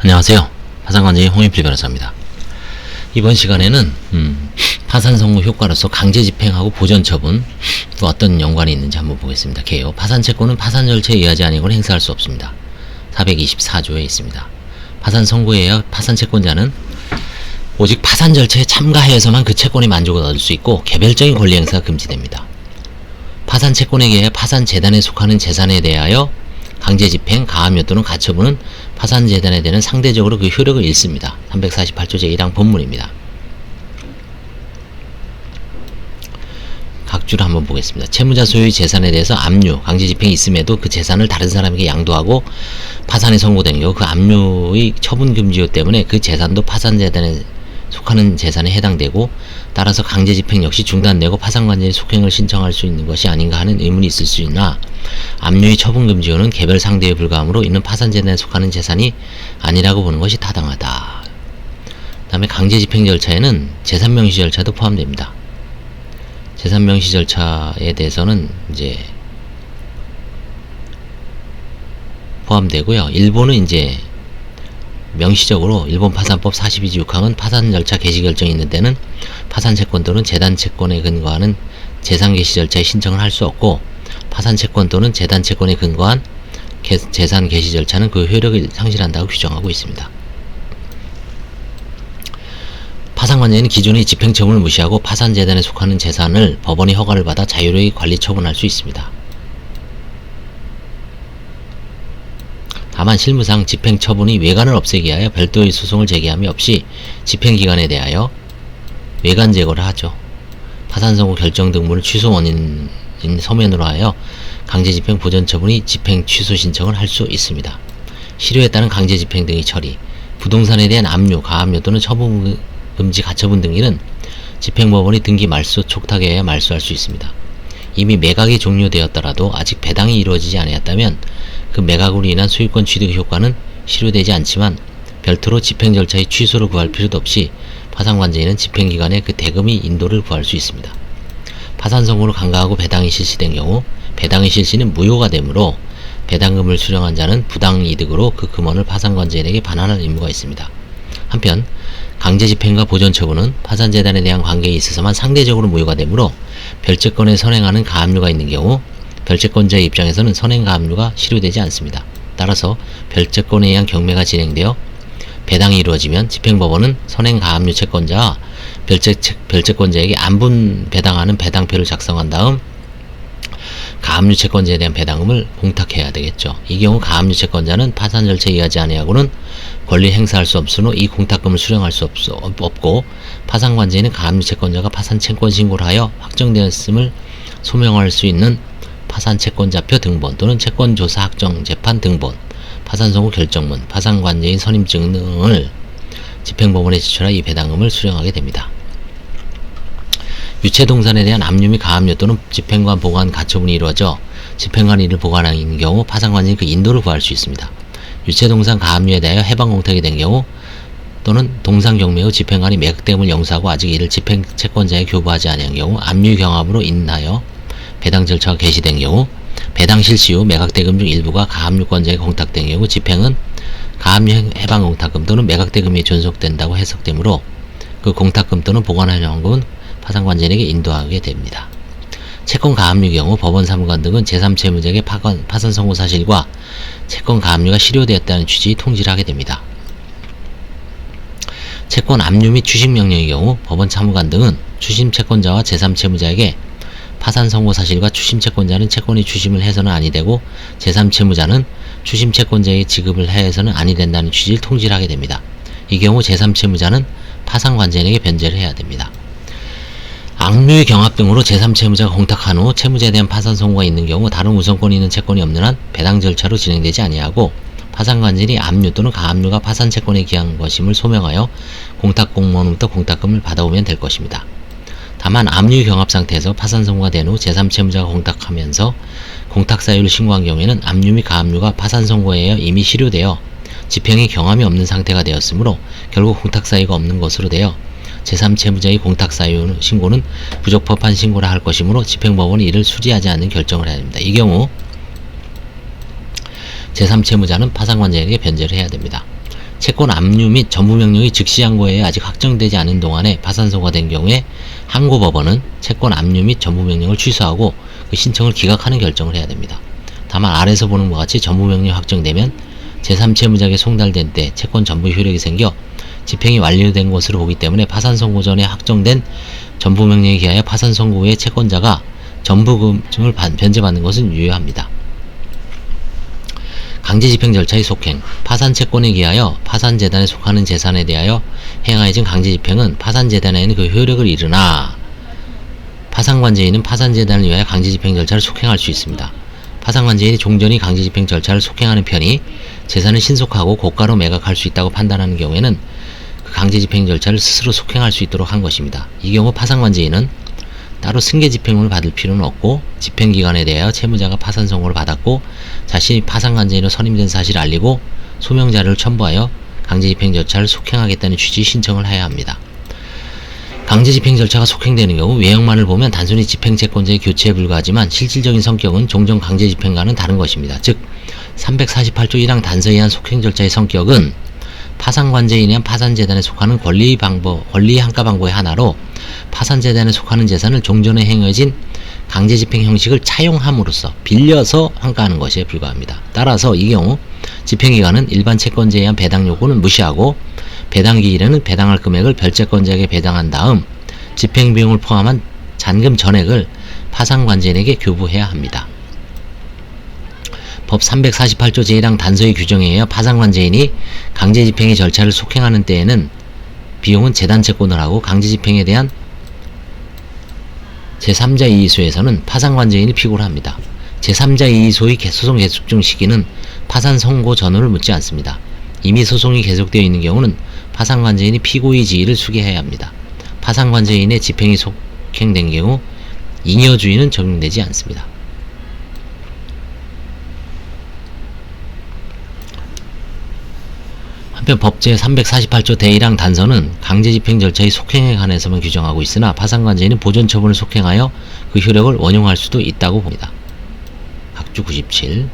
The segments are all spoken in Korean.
안녕하세요. 파산관제의 홍인필 변호사입니다. 이번 시간에는 파산 선고 효과로서 강제 집행하고 보전 처분 또 어떤 연관이 있는지 한번 보겠습니다. 개요. 파산 채권은 파산 절차에 의하지 아니고는 행사할 수 없습니다. 424조에 있습니다. 파산 선고에 의하 파산 채권자는 오직 파산 절차에 참가하여서만 그 채권의 만족을 얻을 수 있고 개별적인 권리 행사가 금지됩니다. 파산 채권에 의해 파산 재단에 속하는 재산에 대하여 강제 집행, 가압류 또는 가처분은 파산 재단에 대한 상대적으로 그 효력을 잃습니다. 348조 제1항 본문입니다. 각주를 한번 보겠습니다. 채무자 소유의 재산에 대해서 압류, 강제 집행이 있음에도 그 재산을 다른 사람에게 양도하고 파산에 선고된 경우 그 압류의 처분 금지요 때문에 그 재산도 파산 재단에 속하는 재산에 해당되고 따라서 강제 집행 역시 중단되고 파산관제의 속행을 신청할 수 있는 것이 아닌가 하는 의문이 있을 수 있으나 압류의 처분 금지요는 개별 상대에 불과하므로 이는 파산 재단에 속하는 재산이 아니라고 보는 것이 타당하다. 그 다음에 강제 집행 절차에는 재산 명시 절차도 포함됩니다. 재산 명시 절차에 대해서는 이제 포함되고요. 일본은 이제 명시적으로 일본 파산법 42조 6항은 파산 절차 개시 결정이 있는 데는 파산 채권 또는 재단 채권에 근거하는 재산 개시 절차에 신청을 할 수 없고 파산 채권 또는 재단 채권에 근거한 재산 개시 절차는 그 효력을 상실한다고 규정하고 있습니다. 파산관제는 기존의 집행처분을 무시하고 파산 재단에 속하는 재산을 법원의 허가를 받아 자유로이 관리 처분할 수 있습니다. 다만 실무상 집행처분이 외관을 없애기 위하여 별도의 소송을 제기함이 없이 집행기간에 대하여 외관 제거를 하죠. 파산선고 결정 등본을 취소 원인인 서면으로 하여 강제집행 보전처분이 집행 취소 신청을 할 수 있습니다. 실효에 따른 강제집행 등의 처리, 부동산에 대한 압류, 가압류 또는 처분 금지 가처분 등기는 집행법원의 등기 말소 촉탁에 의해 말소할 수 있습니다. 이미 매각이 종료되었더라도 아직 배당이 이루어지지 않았다면 그 매각으로 인한 소유권 취득 효과는 실효되지 않지만 별도로 집행 절차의 취소를 구할 필요도 없이 파산관제인은 집행기간에 그 대금의 인도를 구할 수 있습니다. 파산 선고로 간과하고 배당이 실시된 경우 배당의 실시는 무효가 되므로 배당금을 수령한 자는 부당이득으로 그 금원을 파산관제인에게 반환할 의무가 있습니다. 한편 강제집행과 보전처분은 파산재단에 대한 관계에 있어서만 상대적으로 무효가 되므로 별채권에 선행하는 가압류가 있는 경우 별채권자의 입장에서는 선행 가압류가 실효되지 않습니다. 따라서 별채권에 의한 경매가 진행되어 배당이 이루어지면 집행법원은 선행 가압류 채권자와 별채권자에게 안분 배당하는 배당표를 작성한 다음 가압류 채권자에 대한 배당금을 공탁해야 되겠죠. 이 경우 가압류 채권자는 파산 절차에 의하지 아니하고는 권리 행사할 수 없으므로 이 공탁금을 수령할 수 없고 파산관제인은 가압류 채권자가 파산 채권 신고를 하여 확정되었음을 소명할 수 있는 파산 채권자표 등본 또는 채권조사 확정 재판 등본, 파산선고 결정문, 파산관제인 선임증 등을 집행법원에 제출하여 이 배당금을 수령하게 됩니다. 유체동산에 대한 압류 및 가압류 또는 집행관 보관 가처분이 이루어져 집행관이 이를 보관하는 경우 파산관제인이 그 인도를 구할 수 있습니다. 유체동산 가압류에 대하여 해방공탁이 된 경우 또는 동산경매 후 집행관이 매각대금을 영수하고 아직 이를 집행채권자에 교부하지 아니한 경우 압류 경합으로 인하여 배당 절차가 개시된 경우 배당 실시 후 매각대금 중 일부가 가압류권자에게 공탁된 경우 집행은 가압류 해방공탁금 또는 매각대금이 존속된다고 해석되므로 그 공탁금 또는 보관할 현금은 파산관제인에게 인도하게 됩니다. 채권 가압류 경우 법원 사무관 등은 제3채무자에게 파산 선고 사실과 채권 가압류가 실효되었다는 취지의 통지를 하게 됩니다. 채권 압류 및 추심 명령의 경우 법원 사무관 등은 추심 채권자와 제3채무자에게 파산 선고 사실과 추심 채권자는 채권의 추심을 해서는 아니 되고 제3채무자는 추심 채권자에게 지급을 해서는 아니 된다는 취지를 통지를 하게 됩니다. 이 경우 제3채무자는 파산관제인에게 변제를 해야 됩니다. 압류의 경합 등으로 제3채무자가 공탁한 후 채무자에 대한 파산 선고가 있는 경우 다른 우선권이 있는 채권이 없는 한 배당 절차로 진행되지 아니하고 파산관제인이 압류 또는 가압류가 파산 채권에 기한 것임을 소명하여 공탁공무원으로부터 공탁금을 받아오면 될 것입니다. 다만 압류 경합 상태에서 파산 선고가 된 후 제3채무자가 공탁하면서 공탁 사유를 신고한 경우에는 압류 및 가압류가 파산 선고에 의해 이미 실효되어 집행의 경함이 없는 상태가 되었으므로 결국 공탁 사유가 없는 것으로 되어 제3채무자의 공탁 사유 신고는 부적법한 신고라 할 것이므로 집행법원이 이를 수리하지 않는 결정을 해야 됩니다. 이 경우 제3채무자는 파산관제인에게 변제를 해야 됩니다. 채권 압류 및 전부 명령이 즉시 항고에 아직 확정되지 않은 동안에 파산 선고가 된 경우에 항고법원은 채권 압류 및 전부 명령을 취소하고 그 신청을 기각하는 결정을 해야 됩니다. 다만 아래서 보는 것과 같이 전부 명령이 확정되면 제3채무자에게 송달된 때 채권 전부 효력이 생겨 집행이 완료된 것으로 보기 때문에 파산 선고 전에 확정된 전부 명령에 기하여 파산 선고 후에 채권자가 전부 금을 변제받는 것은 유효합니다. 강제집행 절차의 속행. 파산채권에 기하여 파산재단에 속하는 재산에 대하여 행하여진 강제집행은 파산재단에는 그 효력을 잃으나 파산관제인은 파산재단을 위하여 강제집행 절차를 속행할 수 있습니다. 파산관제인이 종전이 강제집행 절차를 속행하는 편이 재산을 신속하고 고가로 매각할 수 있다고 판단하는 경우에는 그 강제집행 절차를 스스로 속행할 수 있도록 한 것입니다. 이 경우 파산관제인은 따로 승계집행을 받을 필요는 없고 집행기간에 대하여 채무자가 파산 선고를 받았고 자신이 파산관제인으로 선임된 사실을 알리고 소명자료를 첨부하여 강제집행 절차를 속행하겠다는 취지의 신청을 해야 합니다. 강제집행 절차가 속행되는 경우 외형만을 보면 단순히 집행채권자의 교체에 불과하지만 실질적인 성격은 종전 강제집행과는 다른 것입니다. 즉 348조 1항 단서에 의한 속행 절차의 성격은 파산관제인에 의한 파산재단에 속하는 권리항가방법의 하나로 파산재단에 속하는 재산을 종전에 행해진 강제집행 형식을 차용함으로써 빌려서 환가하는 것에 불과합니다. 따라서 이 경우 집행기간은 일반 채권자에 의한 배당 요구는 무시하고 배당기일에는 배당할 금액을 별채권자에게 배당한 다음 집행비용을 포함한 잔금 전액을 파산관제인에게 교부해야 합니다. 법 348조 제1항 단서의 규정에 의해 파산관제인이 강제집행의 절차를 속행하는 때에는 비용은 재단채권을 하고 강제집행에 대한 제3자 이의소에서는 파산관제인이 피고를 합니다. 제3자 이의소의 소송 계속 중 시기는 파산 선고 전후를 묻지 않습니다. 이미 소송이 계속되어 있는 경우는 파산관제인이 피고의 지위를 수기해야 합니다. 파산관제인의 집행이 속행된 경우 잉여주의는 적용되지 않습니다. 한편 법 제348조 제1항 단서는 강제집행 절차의 속행에 관해서만 규정하고 있으나 파산관제인은 보존처분을 속행하여 그 효력을 원용할 수도 있다고 봅니다. 각주 97.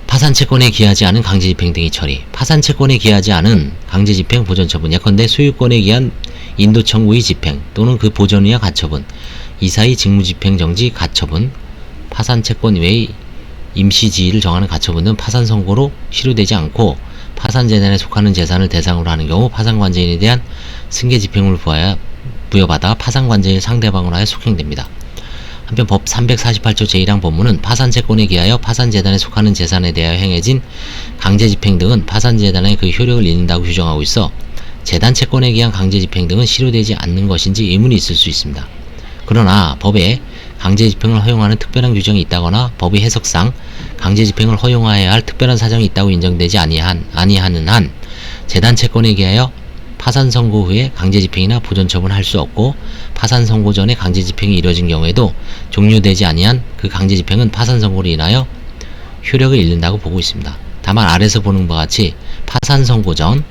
파산채권에 기하지 않은 강제집행 등의 처리. 파산채권에 기하지 않은 강제집행 보존처분 예컨대 소유권에 기한 인도청구의 집행 또는 그 보전 위와 가처분, 이사의 직무집행 정지 가처분, 파산채권 외의 임시지위를 정하는 가처분 등 파산선고로 실효되지 않고 파산재단에 속하는 재산을 대상으로 하는 경우 파산관제인에 대한 승계집행을 부여받아 파산관제인 상대방으로 하여 속행됩니다. 한편 법 348조 제1항 본문은 파산채권에 기하여 파산재단에 속하는 재산에 대하여 행해진 강제집행 등은 파산재단의 그 효력을 잃는다고 규정하고 있어 재단채권에 기한 강제집행 등은 실효되지 않는 것인지 의문이 있을 수 있습니다. 그러나 법에 강제집행을 허용하는 특별한 규정이 있다거나 법의 해석상 강제집행을 허용하여야 할 특별한 사정이 있다고 인정되지 아니하는 한 재단채권에 기하여 파산선고 후에 강제집행이나 보존처분을 할 수 없고 파산선고 전에 강제집행이 이뤄진 경우에도 종료되지 아니한 그 강제집행은 파산선고로 인하여 효력을 잃는다고 보고 있습니다. 다만 아래서 보는 바와 같이 파산선고 전에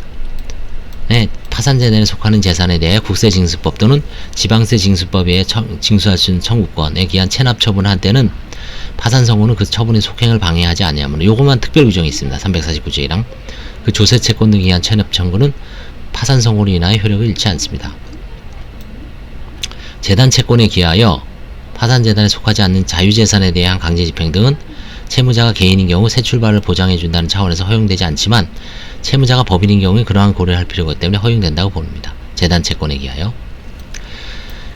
파산재단에 속하는 재산에 대해 국세징수법 또는 지방세징수법에 의해 징수할 수 있는 청구권에 기한 체납처분을 한 때는 파산선고는 그 처분의 속행을 방해하지 아니하므로 요것만 특별 규정이 있습니다. 349조 1항. 그 조세채권 등에 기한 체납청구는 파산선고로 인하여 효력을 잃지 않습니다. 재단채권에 기하여 파산재단에 속하지 않는 자유재산에 대한 강제집행 등은 채무자가 개인인 경우 새 출발을 보장해준다는 차원에서 허용되지 않지만 채무자가 법인인 경우에 그러한 고려를 할 필요가 없기 때문에 허용된다고 봅니다. 재단채권에 기하여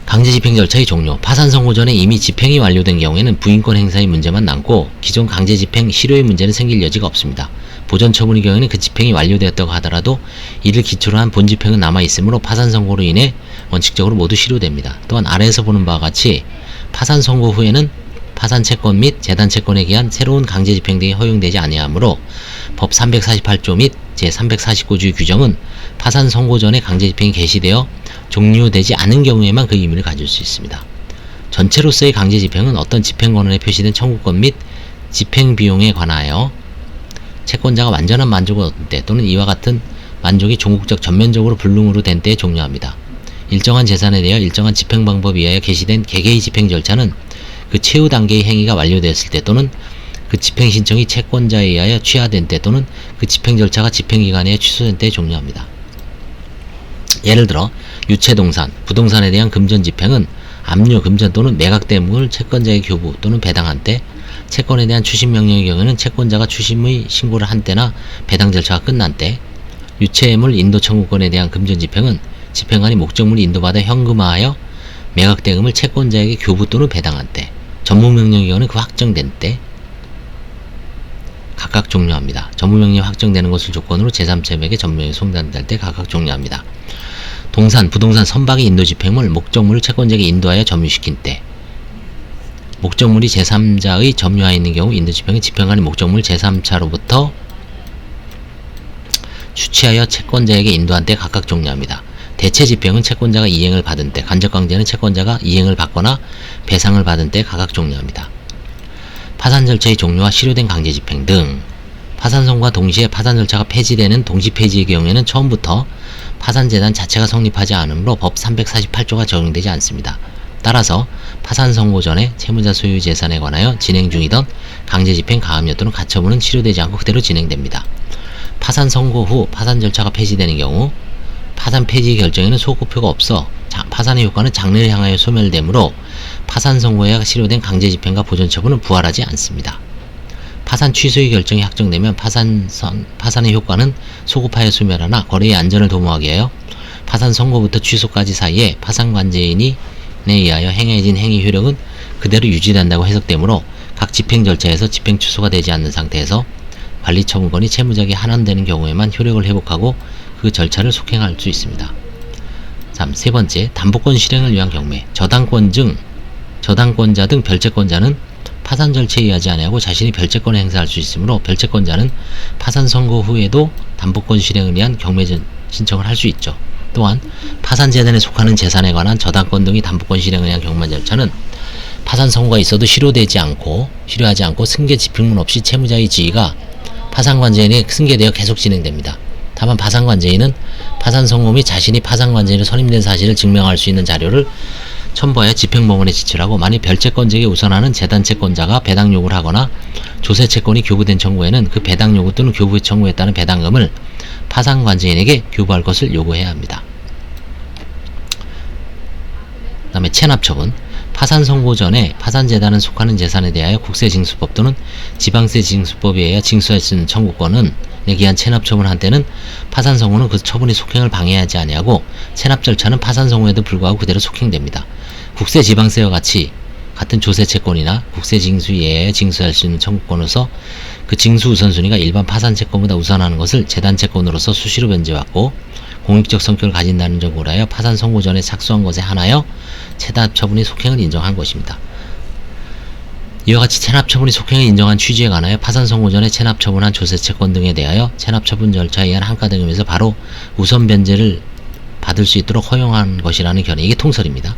강제집행 절차의 종료. 파산선고 전에 이미 집행이 완료된 경우에는 부인권 행사의 문제만 남고 기존 강제집행 실효의 문제는 생길 여지가 없습니다. 보존처분의 경우에는 그 집행이 완료되었다고 하더라도 이를 기초로 한 본집행은 남아있으므로 파산선고로 인해 원칙적으로 모두 실효됩니다. 또한 아래에서 보는 바와 같이 파산선고 후에는 파산채권 및 재단채권에 기한 새로운 강제집행 등이 허용되지 아니하므로 법 348조 및 제349조의 규정은 파산선고 전에 강제집행이 개시되어 종료되지 않은 경우에만 그 의미를 가질 수 있습니다. 전체로서의 강제집행은 어떤 집행권한에 표시된 청구권 및 집행비용에 관하여 채권자가 완전한 만족을 얻은 때 또는 이와 같은 만족이 종국적 전면적으로 불능으로 된 때에 종료합니다. 일정한 재산에 대하여 일정한 집행방법에 의하여 개시된 개개의 집행 절차는 그 최후 단계의 행위가 완료되었을 때 또는 그 집행 신청이 채권자에 의하여 취하된 때 또는 그 집행 절차가 집행기간에 취소된 때에 종료합니다. 예를 들어 유체동산, 부동산에 대한 금전 집행은 압류, 금전 또는 매각 대금을 채권자의 교부 또는 배당한 때, 채권에 대한 추심명령의 경우에는 채권자가 추심의 신고를 한 때나 배당 절차가 끝난 때, 유체물 인도 청구권에 대한 금전 집행은 집행관이 목적물을 인도받아 현금화하여 매각 대금을 채권자에게 교부 또는 배당한 때, 전무명령의 경우는 그 확정된 때 각각 종료합니다. 전무명령이 확정되는 것을 조건으로 제3채무에게 전무명령이 송달될 때 각각 종료합니다. 동산, 부동산 선박의 인도 집행물, 목적물을 채권자에게 인도하여 점유시킨 때, 목적물이 제3자의 점유하에 있는 경우 인도 집행은 집행관이 목적물을 제3자로부터 취하여 채권자에게 인도한 때 각각 종료합니다. 대체 집행은 채권자가 이행을 받은 때, 간접강제는 채권자가 이행을 받거나 배상을 받은 때 각각 종료합니다. 파산 절차의 종료와 실효된 강제 집행 등, 파산 선고와 동시에 파산 절차가 폐지되는 동시 폐지의 경우에는 처음부터 파산재단 자체가 성립하지 않으므로 법 348조가 적용되지 않습니다. 따라서 파산 선고 전에 채무자 소유 재산에 관하여 진행 중이던 강제 집행, 가압류 또는 가처분은 치료되지 않고 그대로 진행됩니다. 파산 선고 후 파산 절차가 폐지되는 경우 파산 폐지 결정에는 소급표가 없어 파산의 효과는 장래를 향하여 소멸되므로 파산 선고에 실효된 강제 집행과 보존 처분은 부활하지 않습니다. 파산 취소의 결정이 확정되면 파산의 효과는 소급하여 소멸하나 거래의 안전을 도모하기 위하여 파산 선고부터 취소까지 사이에 파산관제인에 의하여 행해진 행위 효력은 그대로 유지된다고 해석되므로 각 집행 절차에서 집행 취소가 되지 않는 상태에서 관리처분권이 채무자에게 환원되는 경우에만 효력을 회복하고 그 절차를 속행할 수 있습니다. 3. 세 번째, 담보권 실행을 위한 경매. 저당권자 등 별채권자는 파산 절차에 의하지 아니하고 자신이 별채권을 행사할 수 있으므로 별채권자는 파산 선고 후에도 담보권 실행을 위한 경매 신청을 할 수 있죠. 또한 파산재단에 속하는 재산에 관한 저당권 등의 담보권 실행을 위한 경매 절차는 파산 선고가 있어도 실효하지 않고 승계 집행문 없이 채무자의 지위가 파산관제인에 승계되어 계속 진행됩니다. 다만 파산관제인은 파산 선고 및 자신이 파산관제인으로 선임된 사실을 증명할 수 있는 자료를 첨부하여 집행법원에 지출하고, 만일 별채권자에게 우선하는 재단채권자가 배당 요구를 하거나 조세채권이 교부된 청구에는 그 배당 요구 또는 교부 청구에 따른 배당금을 파산관제인에게 교부할 것을 요구해야 합니다. 그 다음에 체납처분. 파산 선고 전에 파산재단은 속하는 재산에 대하여 국세징수법 또는 지방세징수법에 의해 징수할 수 있는 청구권은 기한 체납처분한 때는 파산 선고는 그 처분이 속행을 방해하지 아니하고 체납 절차는 파산 선고에도 불구하고 그대로 속행됩니다. 국세지방세와 같은 조세채권이나 국세징수에 의해 징수할 수 있는 청구권으로서 그 징수 우선순위가 일반 파산채권보다 우선하는 것을 재단채권으로서 수시로 변제받고 공익적 성격을 가진다는 점으로 하여 파산 선고 전에 착수한 것에 한하여 체납처분이 속행을 인정한 것입니다. 이와 같이 체납처분이 속행을 인정한 취지에 관하여 파산 선고 전에 체납처분한 조세채권 등에 대하여 체납처분 절차에 의한 한가등급에서 바로 우선 변제를 받을 수 있도록 허용한 것이라는 견해, 이게 통설입니다.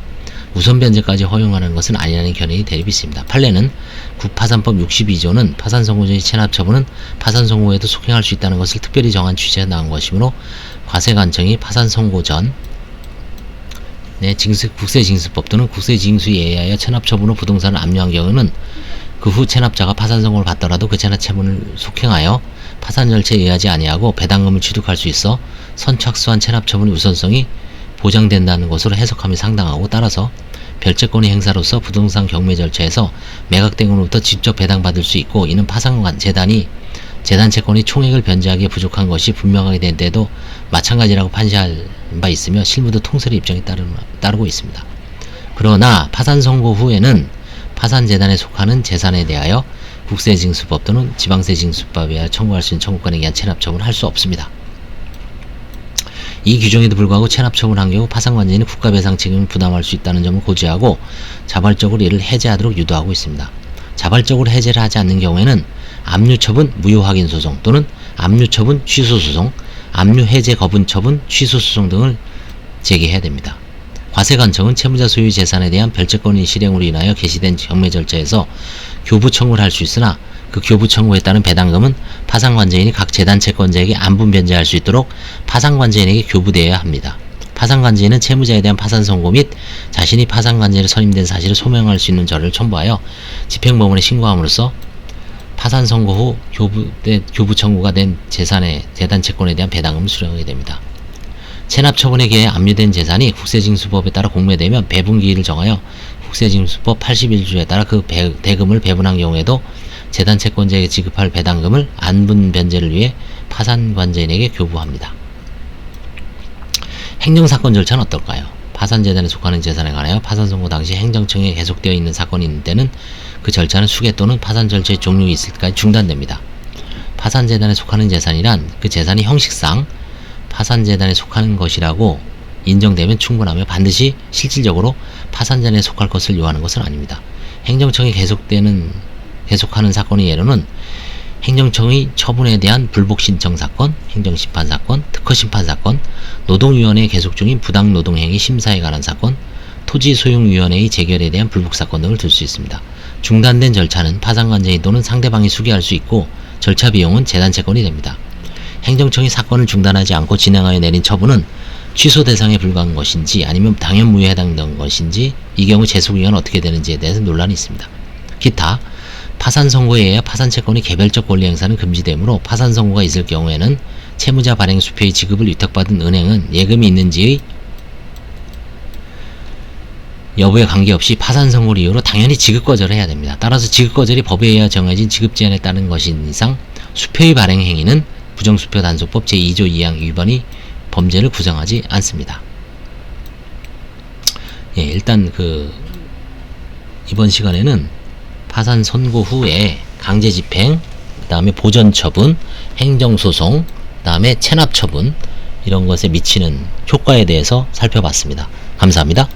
우선 변제까지 허용하는 것은 아니라는 견해의 대립이 있습니다. 판례는 국파산법 62조는 파산 선고 전의 체납처분은 파산 선고에도 속행할 수 있다는 것을 특별히 정한 취지에 나온 것이므로 과세관청이 파산 선고 전 국세징수법 또는 국세징수에 의하여 체납처분으로 부동산을 압류한 경우는 그 후 체납자가 파산 선고를 받더라도 그 체납처분을 속행하여 파산 절차에 의하지 아니하고 배당금을 취득할 수 있어 선착수한 체납처분의 우선성이 보장된다는 것으로 해석함이 상당하고, 따라서 별채권의 행사로서 부동산 경매 절차에서 매각대금으로부터 직접 배당받을 수 있고, 이는 파산재단이 재단채권이 총액을 변제하기에 부족한 것이 분명하게 된 때도 마찬가지라고 판시할 바 있으며 실무도 통설의 입장이 따르고 있습니다. 그러나 파산 선고 후에는 파산재단에 속하는 재산에 대하여 국세징수법 또는 지방세징수법에 의하여 청구할 수 있는 청구권에 의한 체납처분을 할 수 없습니다. 이 규정에도 불구하고 체납처분한 경우 파산관제인이 국가배상 책임을 부담할 수 있다는 점을 고지하고 자발적으로 이를 해제하도록 유도하고 있습니다. 자발적으로 해제를 하지 않는 경우에는 압류처분 무효확인소송 또는 압류처분 취소소송, 압류해제 거분처분 취소소송 등을 제기해야 됩니다. 과세관청은 채무자 소유 재산에 대한 별채권의 실행으로 인하여 개시된 경매 절차에서 교부 청구를 할 수 있으나 그 교부 청구에 따른 배당금은 파산관제인이 각 재단채권자에게 안분 변제할 수 있도록 파산관제인에게 교부되어야 합니다. 파산관제인은 채무자에 대한 파산 선고 및 자신이 파산관제인으로 선임된 사실을 소명할 수 있는 절을 첨부하여 집행법원에 신고함으로써 파산 선고 후 교부 청구가 된 재산의 재단 채권에 대한 배당금을 수령하게 됩니다. 체납 처분에 기해 압류된 재산이 국세징수법에 따라 공매되면 배분기일을 정하여 국세징수법 81조에 따라 그 대금을 배분한 경우에도 재단 채권자에게 지급할 배당금을 안분 변제를 위해 파산관제인에게 교부합니다. 행정사건 절차는 어떨까요? 파산재단에 속하는 재산에 관하여 파산선고 당시 행정청에 계속되어 있는 사건이 있는 때는 그 절차는 수개 또는 파산 절차의 종료가 있을 때까지 중단됩니다. 파산재단에 속하는 재산이란 그 재산이 형식상 파산재단에 속하는 것이라고 인정되면 충분하며 반드시 실질적으로 파산재단에 속할 것을 요하는 것은 아닙니다. 행정청에 계속하는 사건의 예로는 행정청의 처분에 대한 불복신청 사건, 행정심판 사건, 특허심판 사건, 노동위원회 계속 중인 부당노동행위 심사에 관한 사건, 토지소용위원회의 재결에 대한 불복사건 등을 들 수 있습니다. 중단된 절차는 파산관제인 또는 상대방이 수기할 수 있고 절차 비용은 재단 채권이 됩니다. 행정청이 사건을 중단하지 않고 진행하여 내린 처분은 취소 대상에 불과한 것인지 아니면 당연무효에 해당되는 것인지 이 경우 재소기간은 어떻게 되는지에 대해서 논란이 있습니다. 기타 파산 선고에 의해 파산 채권의 개별적 권리 행사는 금지되므로 파산 선고가 있을 경우에는 채무자 발행 수표의 지급을 위탁받은 은행은 예금이 있는지의 여부에 관계없이 파산 선고를 이유로 당연히 지급 거절을 해야 됩니다. 따라서 지급 거절이 법에 의해 정해진 지급 제한에 따른 것인 이상 수표의 발행 행위는 부정수표 단속법 제2조 2항 위반이 범죄를 구성하지 않습니다. 예, 일단 이번 시간에는 파산 선고 후에 강제집행, 그 다음에 보전처분, 행정소송, 그 다음에 체납처분 이런 것에 미치는 효과에 대해서 살펴봤습니다. 감사합니다.